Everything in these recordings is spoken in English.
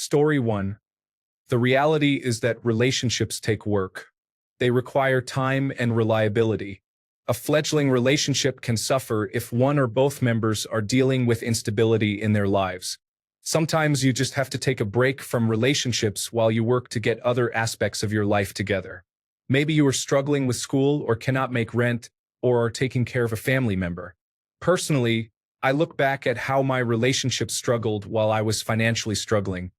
Story 1. The reality is that relationships take work. They require time and reliability. A fledgling relationship can suffer if one or both members are dealing with instability in their lives. Sometimes you just have to take a break from relationships while you work to get other aspects of your life together. Maybe you are struggling with school or cannot make rent or are taking care of a family member. Personally, I look back at how my relationships struggled while I was financially struggling.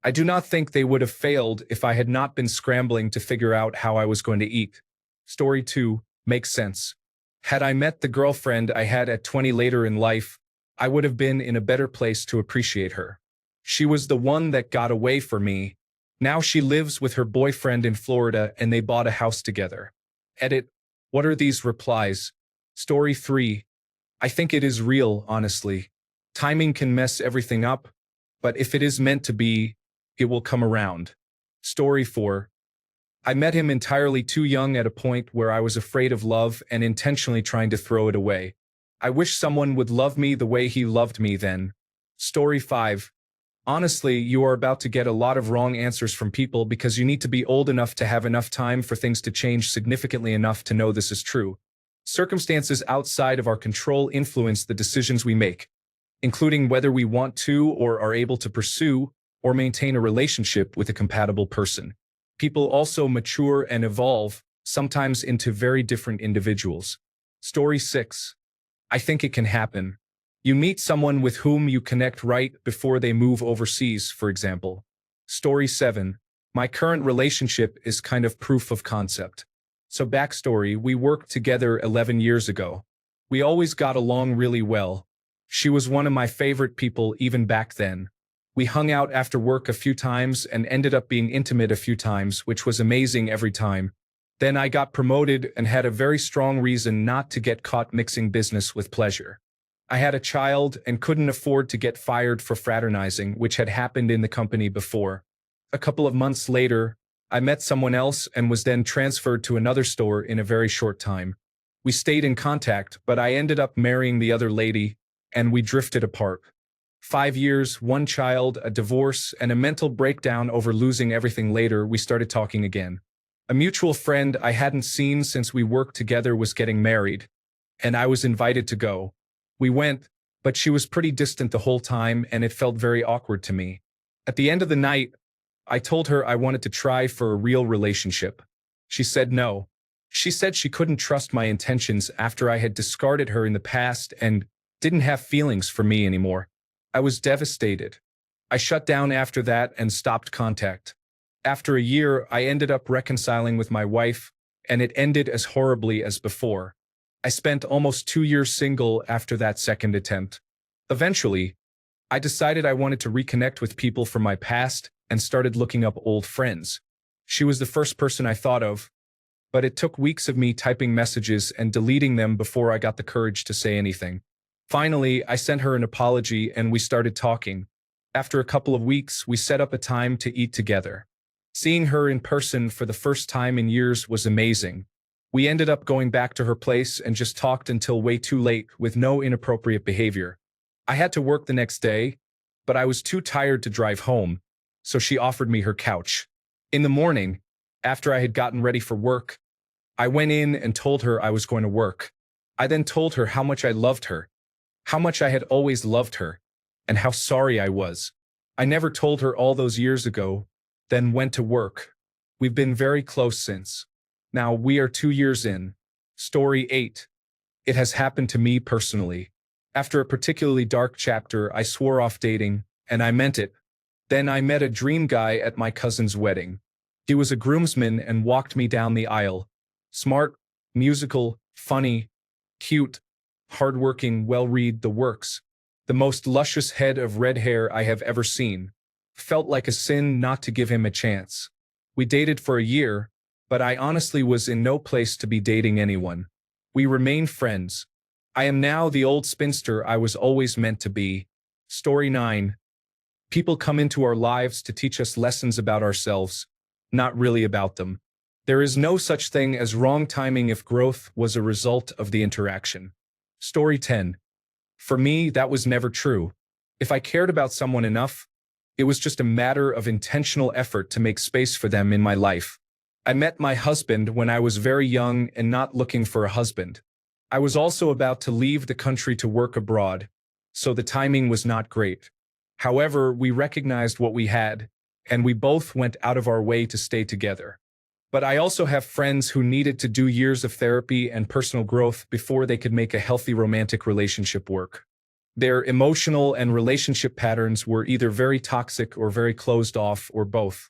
I do not think they would have failed if I had not been scrambling to figure out how I was going to eat. Story 2 makes sense. Had I met the girlfriend I had at 20 later in life, I would have been in a better place to appreciate her. She was the one that got away from me. Now she lives with her boyfriend in Florida and they bought a house together. Edit. What are these replies? Story 3. I think it is real, honestly. Timing can mess everything up, but if it is meant to be, it will come around. Story 4. I met him entirely too young at a point where I was afraid of love and intentionally trying to throw it away. I wish someone would love me the way he loved me then. Story 5. Honestly, you are about to get a lot of wrong answers from people because you need to be old enough to have enough time for things to change significantly enough to know this is true. Circumstances outside of our control influence the decisions we make, including whether we want to or are able to pursue or maintain a relationship with a compatible person. People also mature and evolve, sometimes into very different individuals. Story 6. I think it can happen. You meet someone with whom you connect right before they move overseas, for example. Story 7. My current relationship is kind of proof of concept. So backstory, we worked together 11 years ago. We always got along really well. She was one of my favorite people even back then. We hung out after work a few times and ended up being intimate a few times, which was amazing every time. Then I got promoted and had a very strong reason not to get caught mixing business with pleasure. I had a child and couldn't afford to get fired for fraternizing, which had happened in the company before. A couple of months later, I met someone else and was then transferred to another store in a very short time. We stayed in contact, but I ended up marrying the other lady, and we drifted apart. 5 years, one child, a divorce, and a mental breakdown over losing everything later, we started talking again. A mutual friend I hadn't seen since we worked together was getting married, and I was invited to go. We went, but she was pretty distant the whole time, and it felt very awkward to me. At the end of the night, I told her I wanted to try for a real relationship. She said no. She said she couldn't trust my intentions after I had discarded her in the past and didn't have feelings for me anymore. I was devastated. I shut down after that and stopped contact. After a year, I ended up reconciling with my wife, and it ended as horribly as before. I spent almost 2 years single after that second attempt. Eventually, I decided I wanted to reconnect with people from my past and started looking up old friends. She was the first person I thought of, but it took weeks of me typing messages and deleting them before I got the courage to say anything. Finally, I sent her an apology and we started talking. After a couple of weeks, we set up a time to eat together. Seeing her in person for the first time in years was amazing. We ended up going back to her place and just talked until way too late with no inappropriate behavior. I had to work the next day, but I was too tired to drive home, so she offered me her couch. In the morning, after I had gotten ready for work, I went in and told her I was going to work. I then told her how much I loved her, how much I had always loved her, and how sorry I was. I never told her all those years ago, then went to work. We've been very close since. Now we are 2 years in. Story 8. It has happened to me personally. After a particularly dark chapter, I swore off dating, and I meant it. Then I met a dream guy at my cousin's wedding. He was a groomsman and walked me down the aisle. Smart, musical, funny, cute, hardworking, well-read, the works. The most luscious head of red hair I have ever seen. Felt like a sin not to give him a chance. We dated for a year, but I honestly was in no place to be dating anyone. We remained friends. I am now the old spinster I was always meant to be. Story 9. People come into our lives to teach us lessons about ourselves, not really about them. There is no such thing as wrong timing if growth was a result of the interaction. Story 10. For me, that was never true. If I cared about someone enough, It was just a matter of intentional effort to make space for them in my life. I met my husband when I was very young and not looking for a husband. I was also about to leave the country to work abroad, so the timing was not great. However, we recognized what we had, and we both went out of our way to stay together. But I also have friends who needed to do years of therapy and personal growth before they could make a healthy romantic relationship work. Their emotional and relationship patterns were either very toxic or very closed off, or both.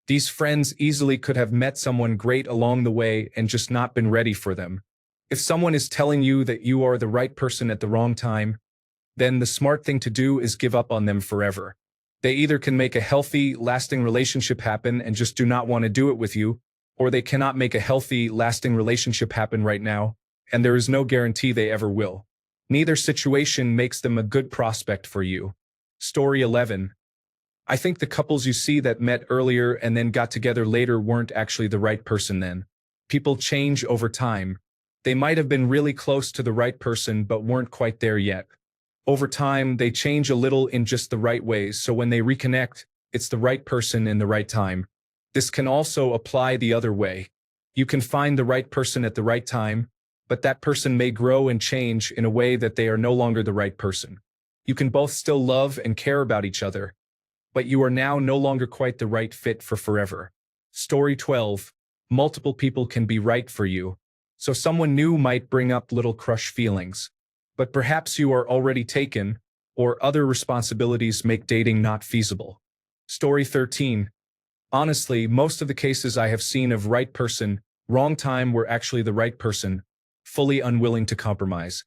These friends easily could have met someone great along the way and just not been ready for them. If someone is telling you that you are the right person at the wrong time, then the smart thing to do is give up on them forever. They either can make a healthy, lasting relationship happen and just do not want to do it with you, or they cannot make a healthy, lasting relationship happen right now, and there is no guarantee they ever will. Neither situation makes them a good prospect for you. Story 11. I think the couples you see that met earlier and then got together later weren't actually the right person then. People change over time. They might have been really close to the right person but weren't quite there yet. Over time, they change a little in just the right ways, so when they reconnect, it's the right person in the right time. This can also apply the other way. You can find the right person at the right time, but that person may grow and change in a way that they are no longer the right person. You can both still love and care about each other, but you are now no longer quite the right fit for forever. Story 12. Multiple people can be right for you. So someone new might bring up little crush feelings. But perhaps you are already taken, or other responsibilities make dating not feasible. Story 13. Honestly, most of the cases I have seen of right person, wrong time were actually the right person, fully unwilling to compromise.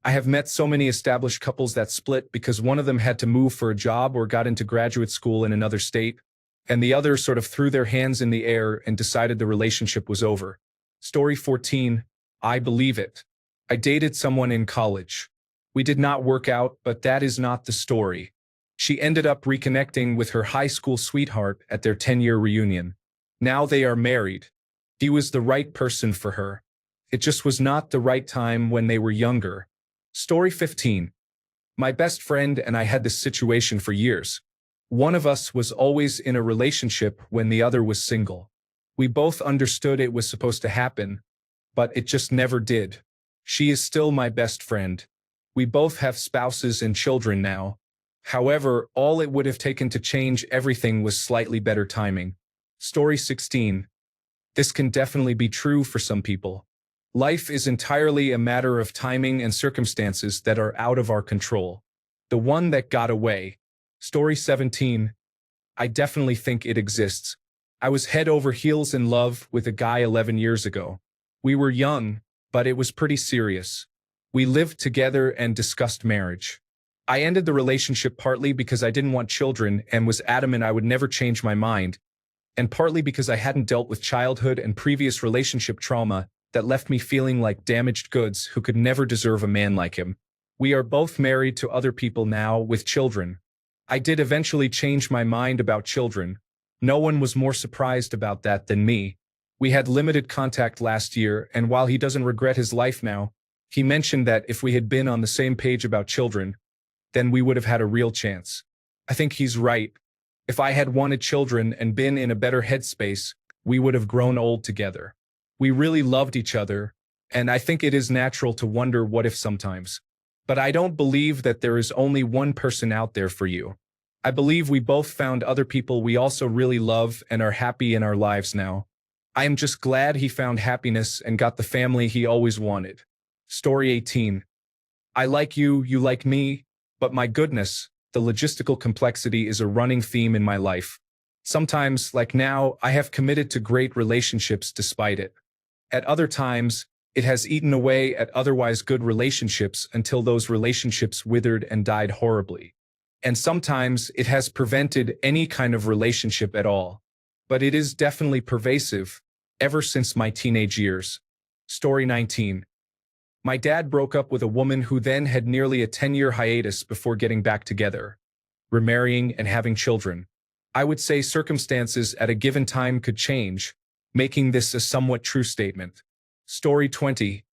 I have met so many established couples that split because one of them had to move for a job or got into graduate school in another state, and the other sort of threw their hands in the air and decided the relationship was over. Story 14. I believe it. I dated someone in college. We did not work out, but that is not the story. She ended up reconnecting with her high school sweetheart at their 10-year reunion. Now they are married. He was the right person for her. It just was not the right time when they were younger. Story 15. My best friend and I had this situation for years. One of us was always in a relationship when the other was single. We both understood it was supposed to happen, but it just never did. She is still my best friend. We both have spouses and children now. However, all it would have taken to change everything was slightly better timing. Story 16. This can definitely be true for some people. Life is entirely a matter of timing and circumstances that are out of our control. The one that got away. Story 17. I definitely think it exists. I was head over heels in love with a guy 11 years ago. We were young, but it was pretty serious. We lived together and discussed marriage. I ended the relationship partly because I didn't want children and was adamant I would never change my mind, and partly because I hadn't dealt with childhood and previous relationship trauma that left me feeling like damaged goods who could never deserve a man like him. We are both married to other people now with children. I did eventually change my mind about children. No one was more surprised about that than me. We had limited contact last year, and while he doesn't regret his life now, he mentioned that if we had been on the same page about children, then we would have had a real chance. I think he's right. If I had wanted children and been in a better headspace, we would have grown old together. We really loved each other, and I think it is natural to wonder what if sometimes. But I don't believe that there is only one person out there for you. I believe we both found other people we also really love and are happy in our lives now. I am just glad he found happiness and got the family he always wanted. Story 18. I like you, you like me, but my goodness, the logistical complexity is a running theme in my life. Sometimes, like now, I have committed to great relationships despite it. At other times, it has eaten away at otherwise good relationships until those relationships withered and died horribly. And sometimes it has prevented any kind of relationship at all. But it is definitely pervasive, ever since my teenage years. Story 19. My dad broke up with a woman who then had nearly a 10-year hiatus before getting back together, remarrying and having children. I would say circumstances at a given time could change, making this a somewhat true statement. Story 20.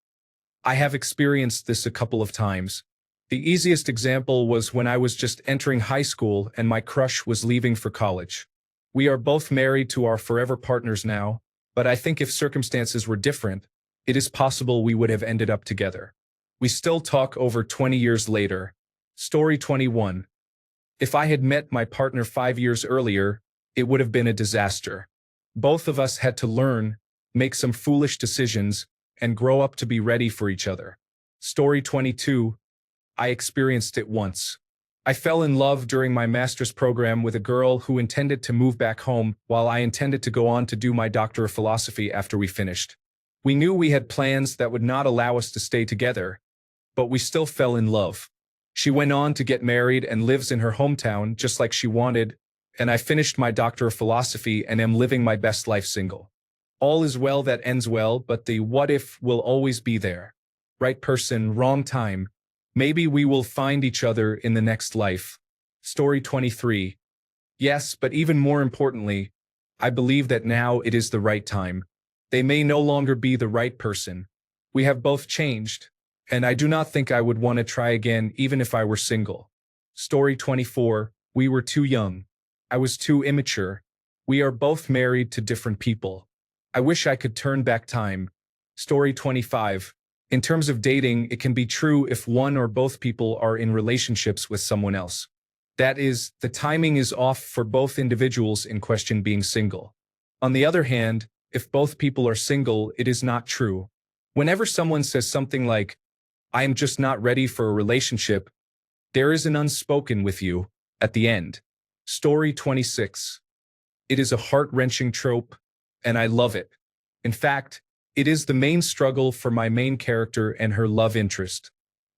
I have experienced this a couple of times. The easiest example was when I was just entering high school and my crush was leaving for college. We are both married to our forever partners now, but I think if circumstances were different, it is possible we would have ended up together. We still talk over 20 years later. Story 21. If I had met my partner 5 years earlier, it would have been a disaster. Both of us had to learn, make some foolish decisions, and grow up to be ready for each other. Story 22. I experienced it once. I fell in love during my master's program with a girl who intended to move back home while I intended to go on to do my Doctor of Philosophy after we finished. We knew we had plans that would not allow us to stay together, but we still fell in love. She went on to get married and lives in her hometown just like she wanted, and I finished my Doctor of Philosophy and am living my best life single. All is well that ends well, but the what if will always be there. Right person, wrong time. Maybe we will find each other in the next life. Story 23. Yes, but even more importantly, I believe that now it is the right time. They may no longer be the right person. We have both changed, and I do not think I would want to try again even if I were single. Story 24. We were too young. I was too immature. We are both married to different people. I wish I could turn back time. Story 25. In terms of dating, it can be true if one or both people are in relationships with someone else. That is, the timing is off for both individuals in question being single. On the other hand, if both people are single, it is not true. Whenever someone says something like, I am just not ready for a relationship, there is an unspoken with you at the end. Story 26. It is a heart-wrenching trope, and I love it. In fact, it is the main struggle for my main character and her love interest.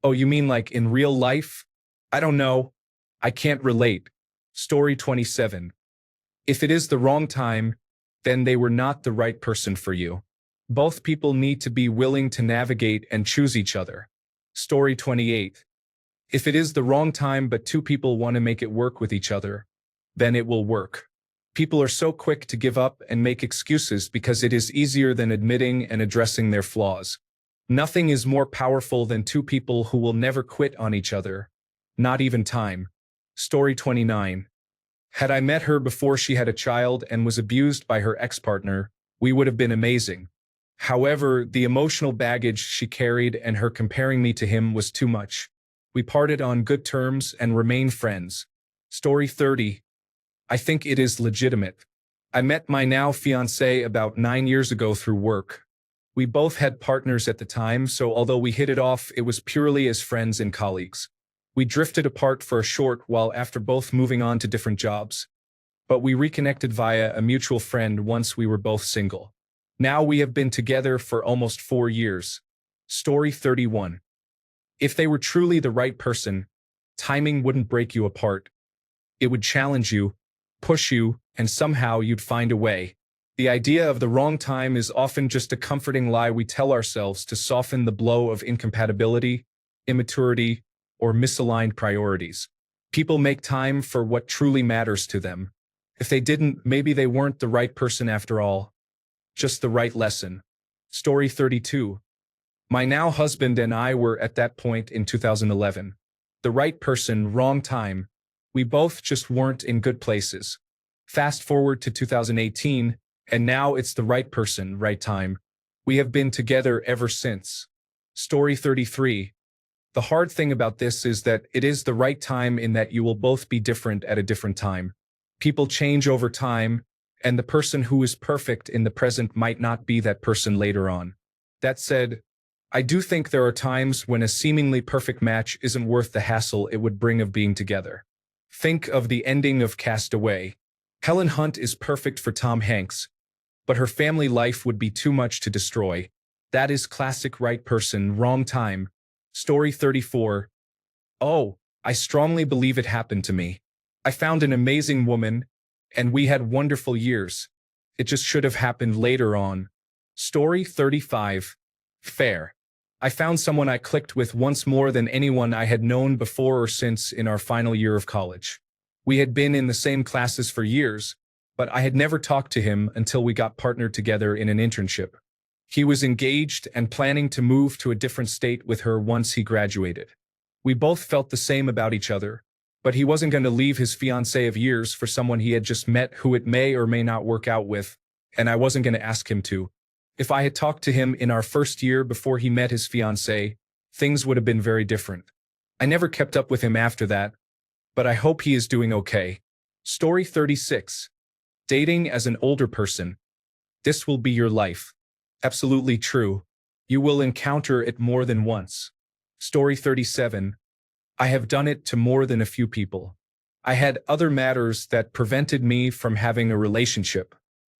Oh, you mean like in real life? I don't know. I can't relate. Story 27. If it is the wrong time, then they were not the right person for you. Both people need to be willing to navigate and choose each other. Story 28. If it is the wrong time but two people want to make it work with each other, then it will work. People are so quick to give up and make excuses because it is easier than admitting and addressing their flaws. Nothing is more powerful than two people who will never quit on each other. Not even time. Story 29. Had I met her before she had a child and was abused by her ex-partner, we would have been amazing. However, the emotional baggage she carried and her comparing me to him was too much. We parted on good terms and remain friends. Story 30. I think it is legitimate. I met my now fiancé about 9 years ago through work. We both had partners at the time, so although we hit it off, it was purely as friends and colleagues. We drifted apart for a short while after both moving on to different jobs. But we reconnected via a mutual friend once we were both single. Now we have been together for almost 4 years. Story 31. If they were truly the right person, timing wouldn't break you apart. It would challenge you, push you, and somehow you'd find a way. The idea of the wrong time is often just a comforting lie we tell ourselves to soften the blow of incompatibility, immaturity, or misaligned priorities. People make time for what truly matters to them. If they didn't, maybe they weren't the right person after all. Just the right lesson. Story 32. My now husband and I were at that point in 2011. The right person, wrong time. We both just weren't in good places. Fast forward to 2018, and now it's the right person, right time. We have been together ever since. Story 33. The hard thing about this is that it is the right time in that you will both be different at a different time. People change over time, and the person who is perfect in the present might not be that person later on. That said, I do think there are times when a seemingly perfect match isn't worth the hassle it would bring of being together. Think of the ending of Cast Away. Helen Hunt is perfect for Tom Hanks, but her family life would be too much to destroy. That is classic right person, wrong time. Story 34. Oh, I strongly believe it happened to me. I found an amazing woman, and we had wonderful years. It just should have happened later on. Story 35. Fair. I found someone I clicked with once more than anyone I had known before or since in our final year of college. We had been in the same classes for years, but I had never talked to him until we got partnered together in an internship. He was engaged and planning to move to a different state with her once he graduated. We both felt the same about each other, but he wasn't going to leave his fiancée of years for someone he had just met who it may or may not work out with, and I wasn't going to ask him to. If I had talked to him in our first year before he met his fiancée, things would have been very different. I never kept up with him after that, but I hope he is doing okay. Story 36. Dating as an older person. This will be your life. Absolutely true. You will encounter it more than once. Story 37. I have done it to more than a few people. I had other matters that prevented me from having a relationship.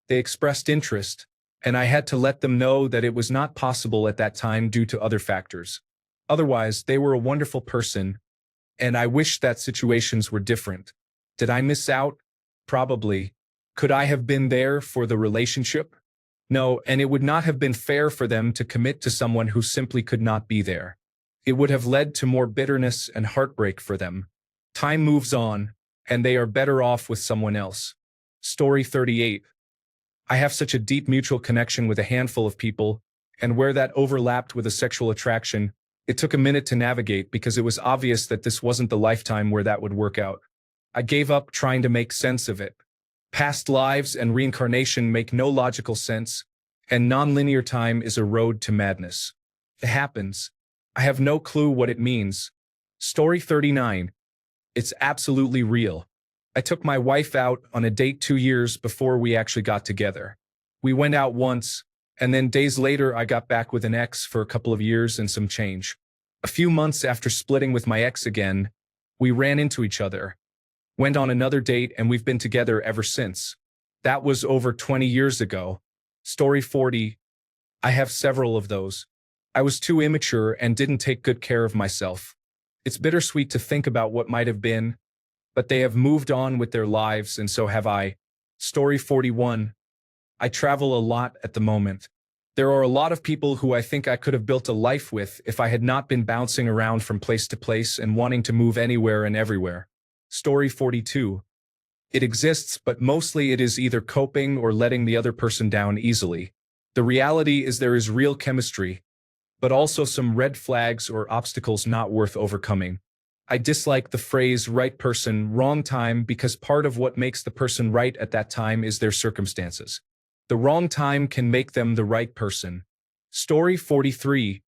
They expressed interest, and I had to let them know that it was not possible at that time due to other factors. Otherwise, they were a wonderful person, and I wish that situations were different. Did I miss out? Probably. Could I have been there for the relationship? No, and it would not have been fair for them to commit to someone who simply could not be there. It would have led to more bitterness and heartbreak for them. Time moves on, and they are better off with someone else. Story 38. I have such a deep mutual connection with a handful of people, and where that overlapped with a sexual attraction, it took a minute to navigate because it was obvious that this wasn't the lifetime where that would work out. I gave up trying to make sense of it. Past lives and reincarnation make no logical sense, and nonlinear time is a road to madness. It happens. I have no clue what it means. Story 39. It's absolutely real. I took my wife out on a date 2 years before we actually got together. We went out once, and then days later I got back with an ex for a couple of years and some change. A few months after splitting with my ex again, we ran into each other. Went on another date and we've been together ever since. That was over 20 years ago. Story 40. I have several of those. I was too immature and didn't take good care of myself. It's bittersweet to think about what might have been, but they have moved on with their lives and so have I. Story 41. I travel a lot at the moment. There are a lot of people who I think I could have built a life with if I had not been bouncing around from place to place and wanting to move anywhere and everywhere. Story 42. It exists, but mostly it is either coping or letting the other person down easily. The reality is there is real chemistry, but also some red flags or obstacles not worth overcoming. I dislike the phrase right person, wrong time because part of what makes the person right at that time is their circumstances. The wrong time can make them the right person. Story 43.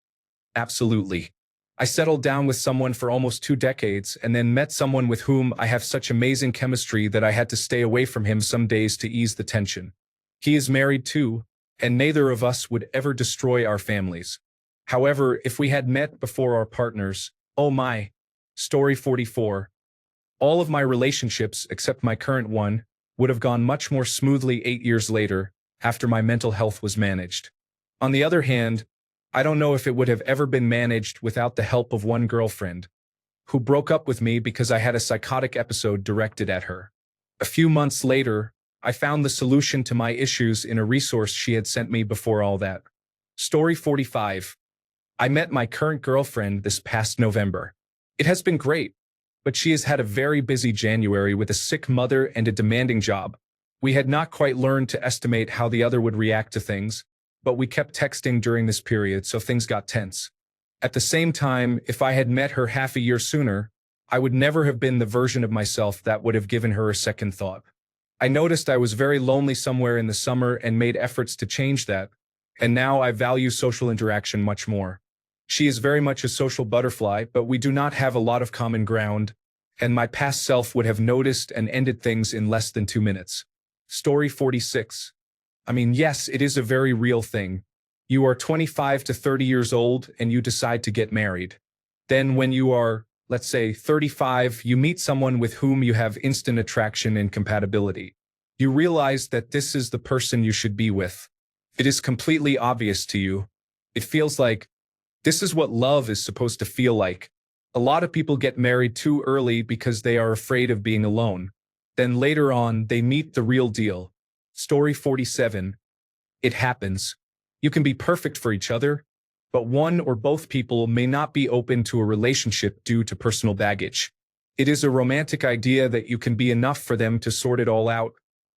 Absolutely. I settled down with someone for almost 2 decades and then met someone with whom I have such amazing chemistry that I had to stay away from him some days to ease the tension. He is married too, and neither of us would ever destroy our families. However, if we had met before our partners, oh my. Story 44. All of my relationships, except my current one, would have gone much more smoothly 8 years later, after my mental health was managed. On the other hand, I don't know if it would have ever been managed without the help of one girlfriend, who broke up with me because I had a psychotic episode directed at her. A few months later, I found the solution to my issues in a resource she had sent me before all that. Story 45. I met my current girlfriend this past November. It has been great, but she has had a very busy January with a sick mother and a demanding job. We had not quite learned to estimate how the other would react to things, but we kept texting during this period, so things got tense. At the same time, if I had met her half a year sooner, I would never have been the version of myself that would have given her a second thought. I noticed I was very lonely somewhere in the summer and made efforts to change that, and now I value social interaction much more. She is very much a social butterfly, but we do not have a lot of common ground, and my past self would have noticed and ended things in less than 2 minutes. Story 46. I mean, yes, it is a very real thing. You are 25 to 30 years old and you decide to get married. Then when you are, let's say, 35, you meet someone with whom you have instant attraction and compatibility. You realize that this is the person you should be with. It is completely obvious to you. It feels like, this is what love is supposed to feel like. A lot of people get married too early because they are afraid of being alone. Then later on, they meet the real deal. Story 47. It happens. You can be perfect for each other, but one or both people may not be open to a relationship due to personal baggage. It is a romantic idea that you can be enough for them to sort it all out,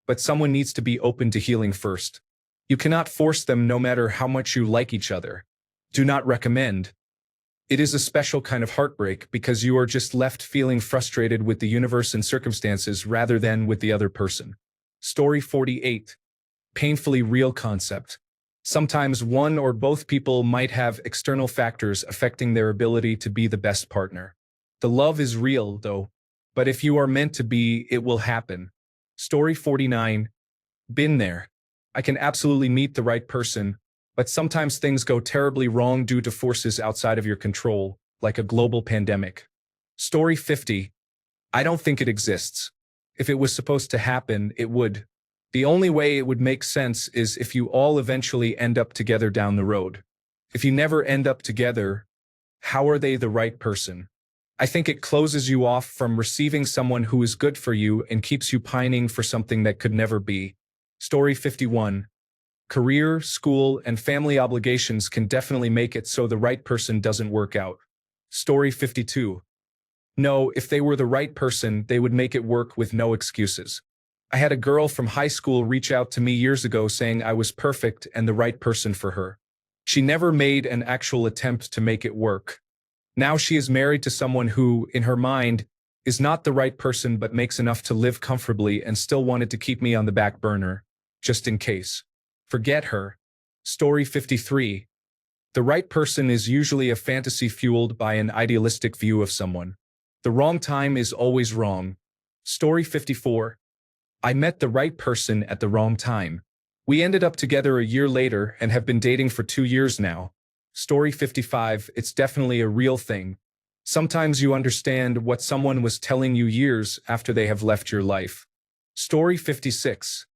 but someone needs to be open to healing first. You cannot force them no matter how much you like each other. Do not recommend. It is a special kind of heartbreak because you are just left feeling frustrated with the universe and circumstances rather than with the other person. Story 48. Painfully real concept. Sometimes one or both people might have external factors affecting their ability to be the best partner. The love is real, though, but if you are meant to be, it will happen. Story 49. Been there. I can absolutely meet the right person, but sometimes things go terribly wrong due to forces outside of your control, like a global pandemic. Story 50. I don't think it exists. If it was supposed to happen, it would. The only way it would make sense is if you all eventually end up together down the road. If you never end up together, how are they the right person? I think it closes you off from receiving someone who is good for you and keeps you pining for something that could never be. Story 51. Career, school, and family obligations can definitely make it so the right person doesn't work out. Story 52. No, if they were the right person, they would make it work with no excuses. I had a girl from high school reach out to me years ago saying I was perfect and the right person for her. She never made an actual attempt to make it work. Now she is married to someone who, in her mind, is not the right person but makes enough to live comfortably and still wanted to keep me on the back burner, just in case. Forget her. Story 53. The right person is usually a fantasy fueled by an idealistic view of someone. The wrong time is always wrong. Story 54. I met the right person at the wrong time. We ended up together a year later and have been dating for 2 years now. Story 55. It's definitely a real thing. Sometimes you understand what someone was telling you years after they have left your life. Story 56.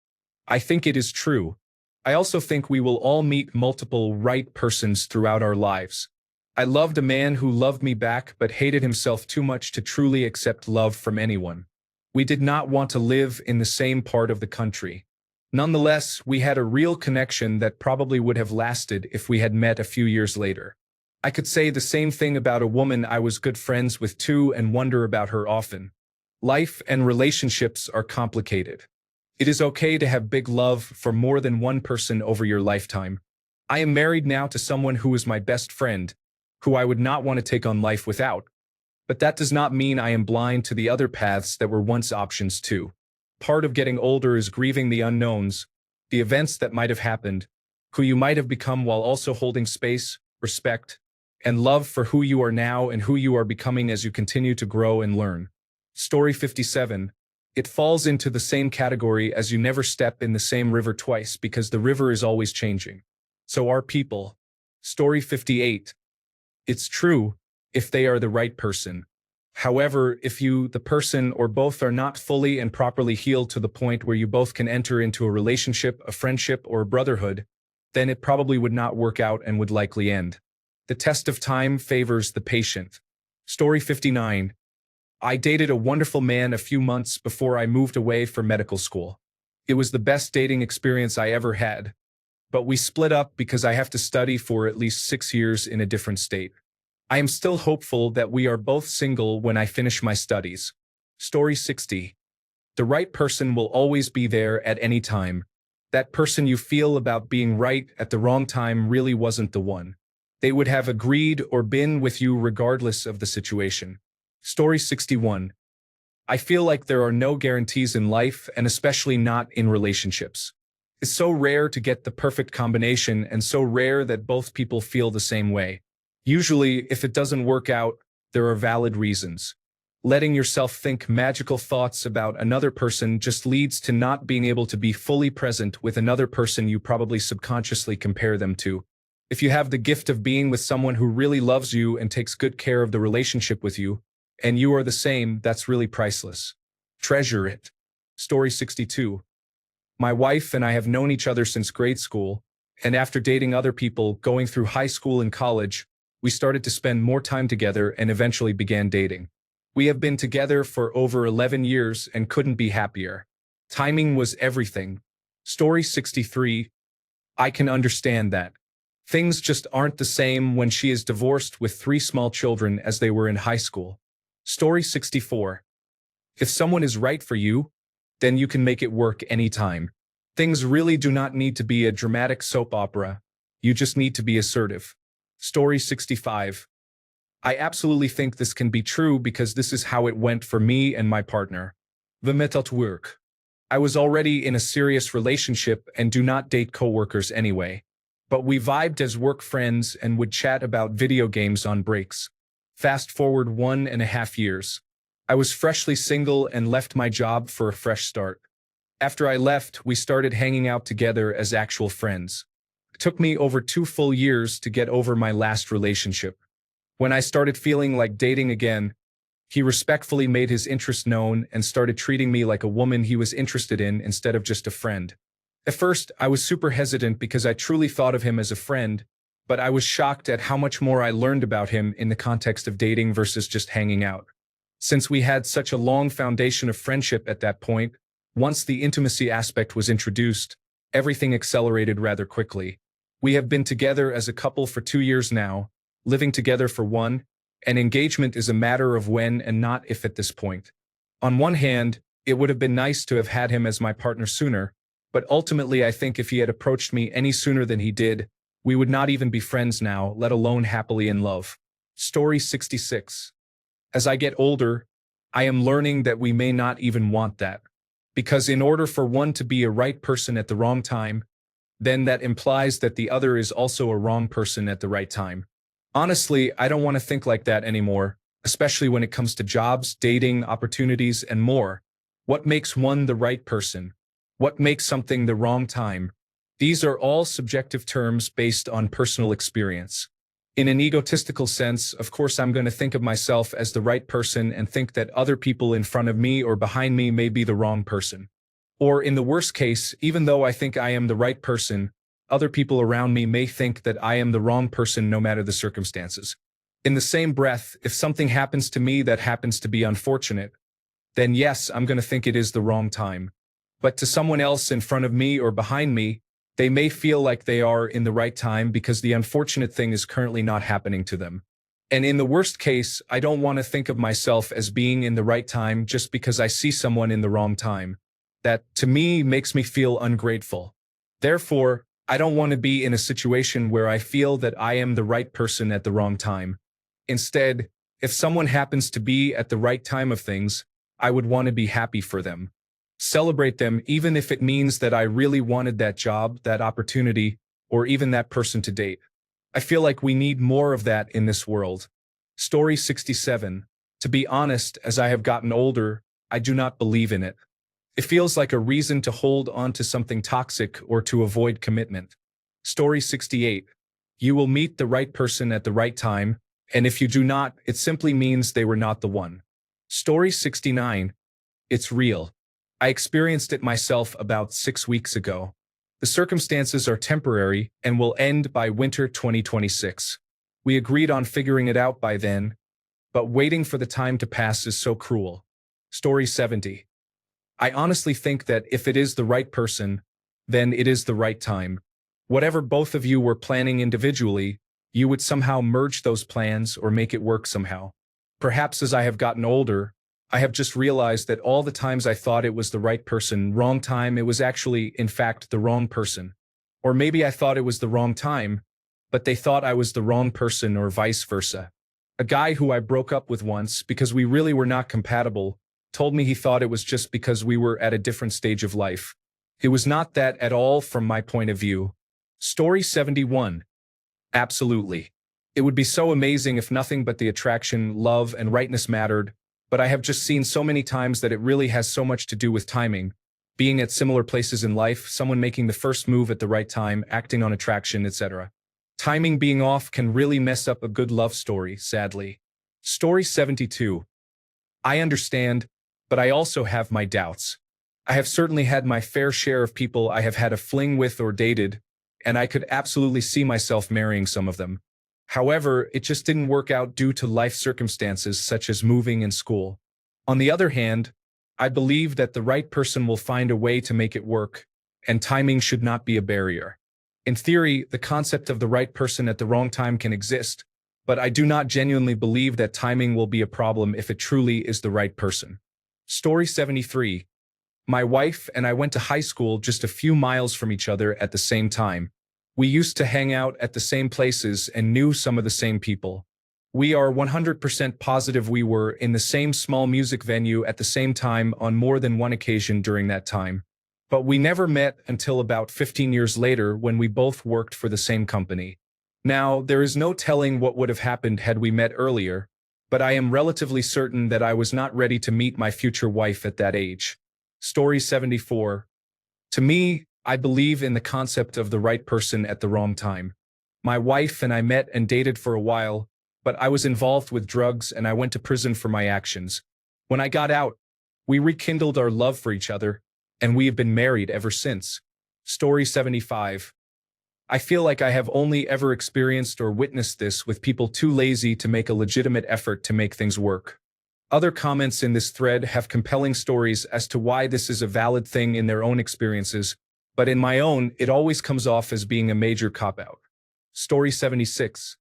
I think it is true. I also think we will all meet multiple right persons throughout our lives. I loved a man who loved me back but hated himself too much to truly accept love from anyone. We did not want to live in the same part of the country. Nonetheless, we had a real connection that probably would have lasted if we had met a few years later. I could say the same thing about a woman I was good friends with too and wonder about her often. Life and relationships are complicated. It is okay to have big love for more than one person over your lifetime. I am married now to someone who is my best friend, who I would not want to take on life without. But that does not mean I am blind to the other paths that were once options too. Part of getting older is grieving the unknowns, the events that might have happened, who you might have become while also holding space, respect, and love for who you are now and who you are becoming as you continue to grow and learn. Story 57. It falls into the same category as you never step in the same river twice because the river is always changing. So are people. Story 58. It's true, if they are the right person. However, if you, the person, or both are not fully and properly healed to the point where you both can enter into a relationship, a friendship, or a brotherhood, then it probably would not work out and would likely end. The test of time favors the patient. Story 59. I dated a wonderful man a few months before I moved away for medical school. It was the best dating experience I ever had. But we split up because I have to study for at least 6 years in a different state. I am still hopeful that we are both single when I finish my studies. Story 60. The right person will always be there at any time. That person you feel about being right at the wrong time really wasn't the one. They would have agreed or been with you regardless of the situation. Story 61. I feel like there are no guarantees in life and especially not in relationships. It's so rare to get the perfect combination and so rare that both people feel the same way. Usually, if it doesn't work out, there are valid reasons. Letting yourself think magical thoughts about another person just leads to not being able to be fully present with another person you probably subconsciously compare them to. If you have the gift of being with someone who really loves you and takes good care of the relationship with you, and you are the same, that's really priceless. Treasure it. Story 62. My wife and I have known each other since grade school, and after dating other people, going through high school and college, we started to spend more time together and eventually began dating. We have been together for over 11 years and couldn't be happier. Timing was everything. Story 63. I can understand that. Things just aren't the same when she is divorced with 3 small children as they were in high school. Story 64. If someone is right for you, then you can make it work anytime. Things really do not need to be a dramatic soap opera. You just need to be assertive. Story 65. I absolutely think this can be true because this is how it went for me and my partner. The method work. I was already in a serious relationship and do not date coworkers anyway. But we vibed as work friends and would chat about video games on breaks. Fast forward 1.5 years. I was freshly single and left my job for a fresh start. After I left, we started hanging out together as actual friends. It took me over 2 full years to get over my last relationship. When I started feeling like dating again, he respectfully made his interest known and started treating me like a woman he was interested in instead of just a friend. At first, I was super hesitant because I truly thought of him as a friend, but I was shocked at how much more I learned about him in the context of dating versus just hanging out. Since we had such a long foundation of friendship at that point, once the intimacy aspect was introduced, everything accelerated rather quickly. We have been together as a couple for 2 years now, living together for one, and engagement is a matter of when and not if at this point. On one hand, it would have been nice to have had him as my partner sooner, but ultimately I think if he had approached me any sooner than he did, we would not even be friends now, let alone happily in love. Story 66. As I get older, I am learning that we may not even want that. Because in order for one to be a right person at the wrong time, then that implies that the other is also a wrong person at the right time. Honestly, I don't want to think like that anymore, especially when it comes to jobs, dating, opportunities, and more. What makes one the right person? What makes something the wrong time? These are all subjective terms based on personal experience. In an egotistical sense, of course, I'm going to think of myself as the right person and think that other people in front of me or behind me may be the wrong person. Or in the worst case, even though I think I am the right person, other people around me may think that I am the wrong person no matter the circumstances. In the same breath, if something happens to me that happens to be unfortunate, then yes, I'm going to think it is the wrong time. But to someone else in front of me or behind me, they may feel like they are in the right time because the unfortunate thing is currently not happening to them. And in the worst case, I don't want to think of myself as being in the right time just because I see someone in the wrong time. That, to me, makes me feel ungrateful. Therefore, I don't want to be in a situation where I feel that I am the right person at the wrong time. Instead, if someone happens to be at the right time of things, I would want to be happy for them. Celebrate them even if it means that I really wanted that job, that opportunity, or even that person to date. I feel like we need more of that in this world. Story 67. To be honest, as I have gotten older, I do not believe in it. It feels like a reason to hold on to something toxic or to avoid commitment. Story 68. You will meet the right person at the right time, and if you do not, it simply means they were not the one. Story 69. It's real. I experienced it myself about 6 weeks ago. The circumstances are temporary and will end by winter 2026. We agreed on figuring it out by then, but waiting for the time to pass is so cruel. Story 70. I honestly think that if it is the right person, then it is the right time. Whatever both of you were planning individually, you would somehow merge those plans or make it work somehow. Perhaps as I have gotten older, I have just realized that all the times I thought it was the right person, wrong time, it was actually, in fact, the wrong person. Or maybe I thought it was the wrong time, but they thought I was the wrong person or vice versa. A guy who I broke up with once because we really were not compatible told me he thought it was just because we were at a different stage of life. It was not that at all from my point of view. Story 71. Absolutely. It would be so amazing if nothing but the attraction, love, and rightness mattered, but I have just seen so many times that it really has so much to do with timing. Being at similar places in life, someone making the first move at the right time, acting on attraction, etc. Timing being off can really mess up a good love story, sadly. Story 72. I understand, but I also have my doubts. I have certainly had my fair share of people I have had a fling with or dated, and I could absolutely see myself marrying some of them. However, it just didn't work out due to life circumstances such as moving and school. On the other hand, I believe that the right person will find a way to make it work, and timing should not be a barrier. In theory, the concept of the right person at the wrong time can exist, but I do not genuinely believe that timing will be a problem if it truly is the right person. Story 73. My wife and I went to high school just a few miles from each other at the same time. We used to hang out at the same places and knew some of the same people. We are 100% positive we were in the same small music venue at the same time on more than one occasion during that time. But we never met until about 15 years later when we both worked for the same company. Now, there is no telling what would have happened had we met earlier, but I am relatively certain that I was not ready to meet my future wife at that age. Story 74. To me, I believe in the concept of the right person at the wrong time. My wife and I met and dated for a while, but I was involved with drugs and I went to prison for my actions. When I got out, we rekindled our love for each other, and we have been married ever since. Story 75. I feel like I have only ever experienced or witnessed this with people too lazy to make a legitimate effort to make things work. Other comments in this thread have compelling stories as to why this is a valid thing in their own experiences, but in my own, it always comes off as being a major cop-out. Story 76.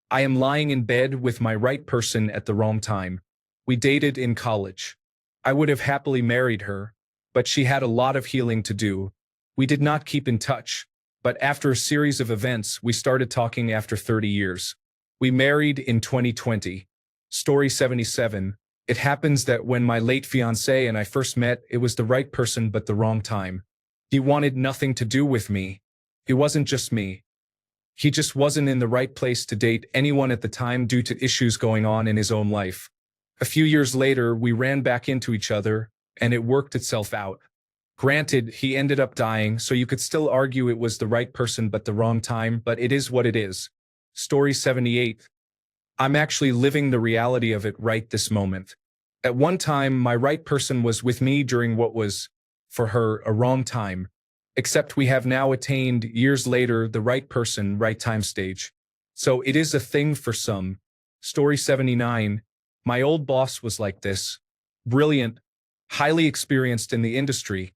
I am lying in bed with my right person at the wrong time. We dated in college. I would have happily married her, but she had a lot of healing to do. We did not keep in touch, but after a series of events, we started talking after 30 years. We married in 2020. Story 77. It happens that when my late fiancé and I first met, it was the right person but the wrong time. He wanted nothing to do with me. It wasn't just me. He just wasn't in the right place to date anyone at the time due to issues going on in his own life. A few years later, we ran back into each other, and it worked itself out. Granted, he ended up dying, so you could still argue it was the right person but the wrong time, but it is what it is. Story 78. I'm actually living the reality of it right this moment. At one time, my right person was with me during what was, for her, a wrong time. Except we have now attained, years later, the right person, right time stage. So it is a thing for some. Story 79. My old boss was like this. Brilliant, highly experienced in the industry,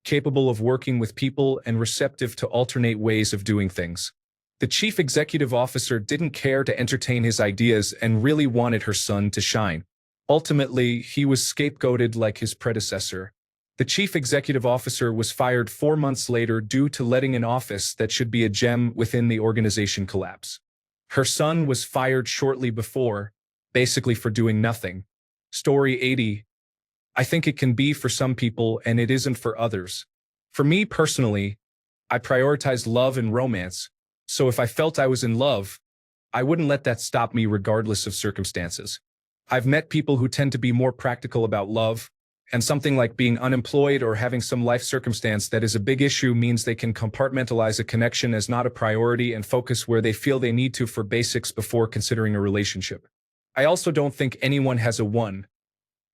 capable of working with people and receptive to alternate ways of doing things. The chief executive officer didn't care to entertain his ideas and really wanted her son to shine. Ultimately, he was scapegoated like his predecessor. The chief executive officer was fired 4 months later due to letting an office that should be a gem within the organization collapse. Her son was fired shortly before, basically for doing nothing. Story 80. I think it can be for some people and it isn't for others. For me personally, I prioritize love and romance, so if I felt I was in love, I wouldn't let that stop me regardless of circumstances. I've met people who tend to be more practical about love, and something like being unemployed or having some life circumstance that is a big issue means they can compartmentalize a connection as not a priority and focus where they feel they need to for basics before considering a relationship. I also don't think anyone has a one.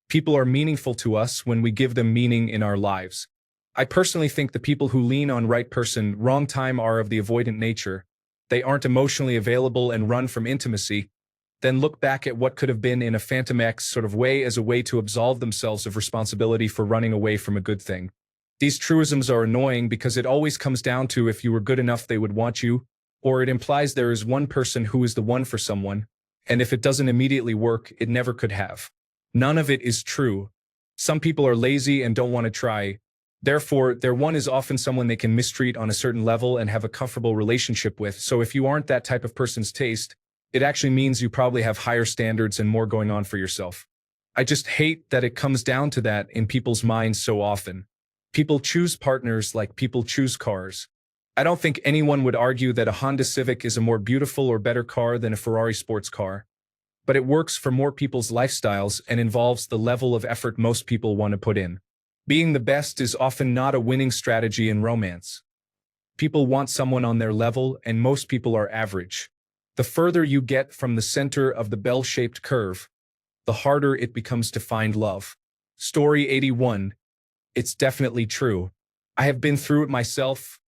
People are meaningful to us when we give them meaning in our lives. I personally think the people who lean on right person, wrong time are of the avoidant nature. They aren't emotionally available and run from intimacy, then look back at what could have been in a Phantom X sort of way as a way to absolve themselves of responsibility for running away from a good thing. These truisms are annoying because it always comes down to if you were good enough they would want you, or it implies there is one person who is the one for someone, and if it doesn't immediately work, it never could have. None of it is true. Some people are lazy and don't want to try. Therefore, their one is often someone they can mistreat on a certain level and have a comfortable relationship with, so if you aren't that type of person's taste, it actually means you probably have higher standards and more going on for yourself. I just hate that it comes down to that in people's minds so often. People choose partners like people choose cars. I don't think anyone would argue that a Honda Civic is a more beautiful or better car than a Ferrari sports car. But it works for more people's lifestyles and involves the level of effort most people want to put in. Being the best is often not a winning strategy in romance. People want someone on their level, and most people are average. The further you get from the center of the bell-shaped curve, the harder it becomes to find love. Story 81. It's definitely true. I have been through it myself,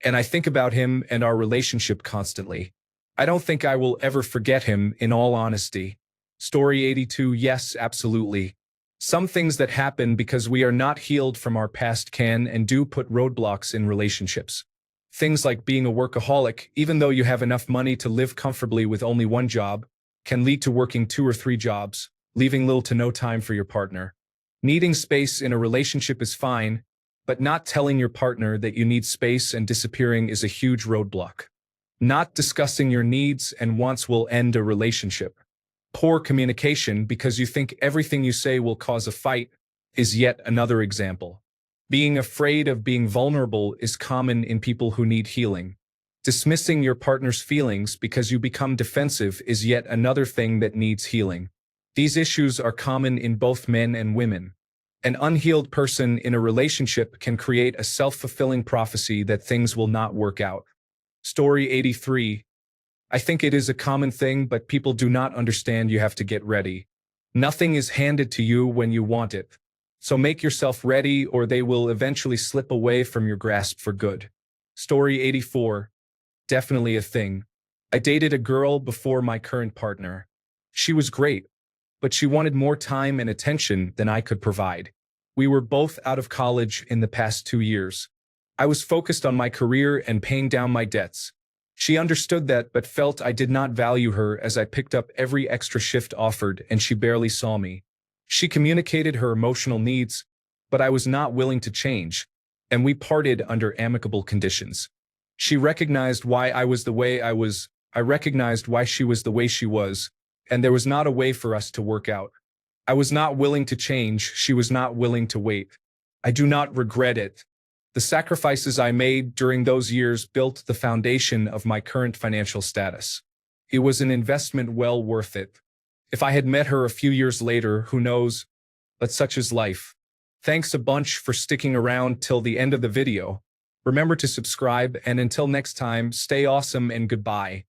and I think about him and our relationship constantly. I don't think I will ever forget him, in all honesty. Story 82. Yes, absolutely. Some things that happen because we are not healed from our past can and do put roadblocks in relationships. Things like being a workaholic, even though you have enough money to live comfortably with only one job, can lead to working 2 or 3 jobs, leaving little to no time for your partner. Needing space in a relationship is fine, but not telling your partner that you need space and disappearing is a huge roadblock. Not discussing your needs and wants will end a relationship. Poor communication because you think everything you say will cause a fight is yet another example. Being afraid of being vulnerable is common in people who need healing. Dismissing your partner's feelings because you become defensive is yet another thing that needs healing. These issues are common in both men and women. An unhealed person in a relationship can create a self-fulfilling prophecy that things will not work out. Story 83. I think it is a common thing, but people do not understand you have to get ready. Nothing is handed to you when you want it. So make yourself ready or they will eventually slip away from your grasp for good. Story 84. Definitely a thing. I dated a girl before my current partner. She was great, but she wanted more time and attention than I could provide. We were both out of college in the past 2 years. I was focused on my career and paying down my debts. She understood that but felt I did not value her as I picked up every extra shift offered and she barely saw me. She communicated her emotional needs, but I was not willing to change, and we parted under amicable conditions. She recognized why I was the way I was, I recognized why she was the way she was, and there was not a way for us to work out. I was not willing to change, she was not willing to wait. I do not regret it. The sacrifices I made during those years built the foundation of my current financial status. It was an investment well worth it. If I had met her a few years later, who knows? But such is life. Thanks a bunch for sticking around till the end of the video. Remember to subscribe, and until next time, stay awesome and goodbye.